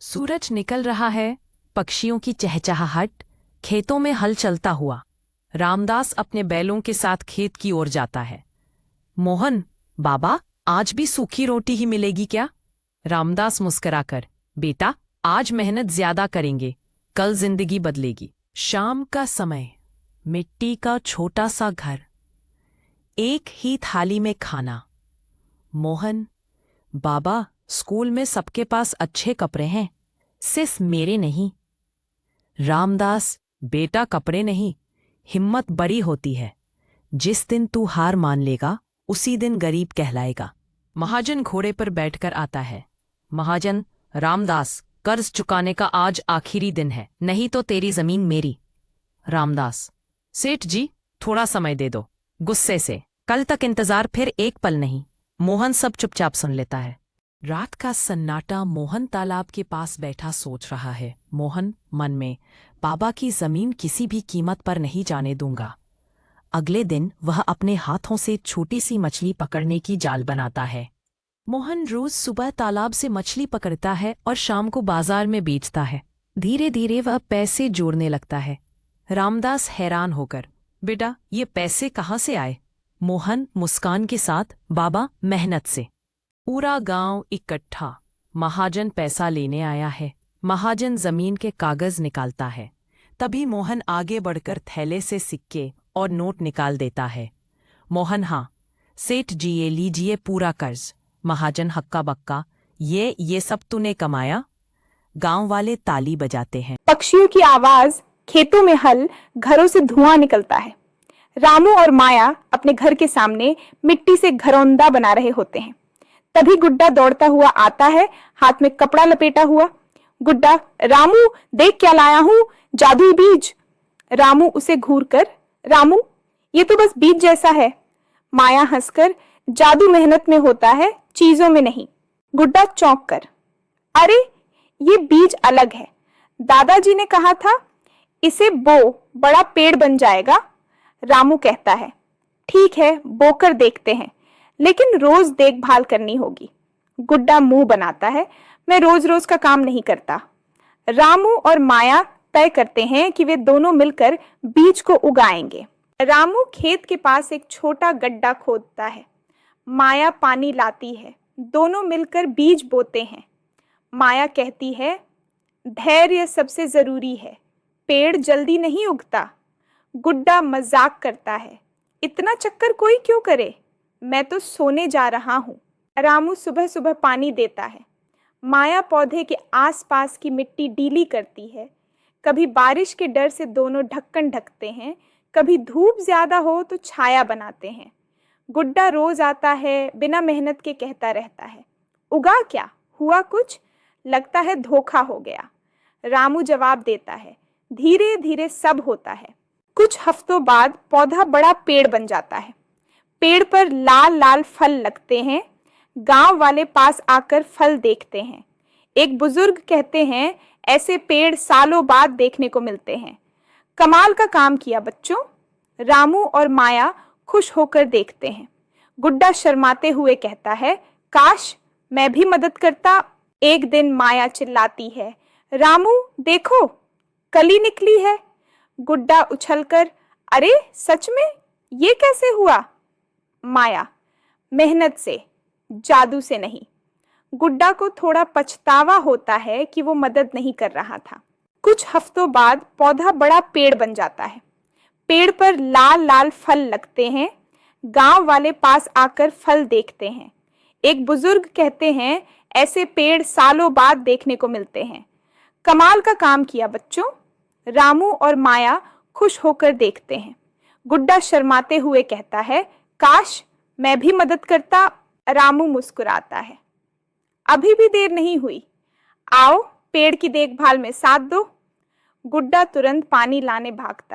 सूरज निकल रहा है, पक्षियों की चहचहाहट, खेतों में हल चलता हुआ। रामदास अपने बैलों के साथ खेत की ओर जाता है। मोहन, बाबा, आज भी सूखी रोटी ही मिलेगी क्या? रामदास मुस्कुराकर, बेटा, आज मेहनत ज्यादा करेंगे, कल जिंदगी बदलेगी। शाम का समय, मिट्टी का छोटा सा घर, एक ही थाली में खाना। मोहन, बाबा, स्कूल में सबके पास अच्छे कपड़े हैं, सिर्फ मेरे नहीं। रामदास, बेटा, कपड़े नहीं, हिम्मत बड़ी होती है। जिस दिन तू हार मान लेगा उसी दिन गरीब कहलाएगा। महाजन घोड़े पर बैठकर आता है। महाजन, रामदास, कर्ज चुकाने का आज आखिरी दिन है, नहीं तो तेरी जमीन मेरी। रामदास, सेठ जी, थोड़ा समय दे दो। गुस्से से, कल तक इंतजार, फिर एक पल नहीं। मोहन सब चुपचाप सुन लेता है। रात का सन्नाटा। मोहन तालाब के पास बैठा सोच रहा है। मोहन मन में, बाबा की जमीन किसी भी कीमत पर नहीं जाने दूंगा। अगले दिन वह अपने हाथों से छोटी सी मछली पकड़ने की जाल बनाता है। मोहन रोज सुबह तालाब से मछली पकड़ता है और शाम को बाजार में बेचता है। धीरे धीरे वह पैसे जोड़ने लगता है। रामदास हैरान होकर, बेटा, ये पैसे कहाँ से आए? मोहन मुस्कान के साथ, बाबा, मेहनत से। पूरा गांव इकट्ठा। महाजन पैसा लेने आया है। महाजन जमीन के कागज निकालता है। तभी मोहन आगे बढ़कर थैले से सिक्के और नोट निकाल देता है। मोहन, हाँ सेठ जी, ये लीजिए पूरा कर्ज। महाजन हक्का बक्का, ये सब तूने कमाया? गांव वाले ताली बजाते हैं। पक्षियों की आवाज, खेतों में हल, घरों से धुआं निकलता है। रामू और माया अपने घर के सामने मिट्टी से घरौंदा बना रहे होते हैं। तभी गुड्डा दौड़ता हुआ आता है, हाथ में कपड़ा लपेटा हुआ। गुड्डा, रामू देख क्या लाया हूं, जादुई बीज। रामू उसे घूरकर, रामू ये तो बस बीज जैसा है। माया हंसकर, जादू मेहनत में होता है, चीजों में नहीं। गुड्डा चौंक कर, अरे ये बीज अलग है, दादाजी ने कहा था इसे बो, बड़ा पेड़ बन जाएगा। रामू कहता है, ठीक है, बोकर देखते हैं, लेकिन रोज देखभाल करनी होगी। गुड्डा मुंह बनाता है, मैं रोज रोज का काम नहीं करता। रामू और माया तय करते हैं कि वे दोनों मिलकर बीज को उगाएंगे। रामू खेत के पास एक छोटा गड्ढा खोदता है। माया पानी लाती है। दोनों मिलकर बीज बोते हैं। माया कहती है, धैर्य सबसे जरूरी है, पेड़ जल्दी नहीं उगता। गुड्डा मजाक करता है, इतना चक्कर कोई क्यों करे, मैं तो सोने जा रहा हूं। रामू सुबह सुबह पानी देता है। माया पौधे के आसपास की मिट्टी डीली करती है। कभी बारिश के डर से दोनों ढक्कन ढकते हैं, कभी धूप ज्यादा हो तो छाया बनाते हैं। गुड्डा रोज आता है, बिना मेहनत के कहता रहता है, उगा क्या, हुआ कुछ, लगता है धोखा हो गया। रामू जवाब देता है, धीरे धीरे सब होता है। कुछ हफ्तों बाद पौधा बड़ा पेड़ बन जाता है। पेड़ पर लाल लाल फल लगते हैं। गांव वाले पास आकर फल देखते हैं। एक बुजुर्ग कहते हैं, ऐसे पेड़ सालों बाद देखने को मिलते हैं। कमाल का काम किया बच्चों। रामू और माया खुश होकर देखते हैं। गुड्डा शर्माते हुए कहता है, काश मैं भी मदद करता। एक दिन माया चिल्लाती है, रामू देखो, कली निकली है। गुड्डा उछलकर, अरे सच में, ये कैसे हुआ? माया, मेहनत से, जादू से नहीं। गुड्डा को थोड़ा पछतावा होता है कि वो मदद नहीं कर रहा था। कुछ हफ्तों बाद पौधा बड़ा पेड़ बन जाता है। पेड़ पर लाल लाल फल लगते हैं। गांव वाले पास आकर फल देखते हैं। एक बुजुर्ग कहते हैं, ऐसे पेड़ सालों बाद देखने को मिलते हैं। कमाल का काम किया बच्चों। रामू और माया खुश होकर देखते हैं। गुड्डा शर्माते हुए कहता है, काश मैं भी मदद करता। रामू मुस्कुराता है, अभी भी देर नहीं हुई, आओ पेड़ की देखभाल में साथ दो। गुड्डा तुरंत पानी लाने भागता है।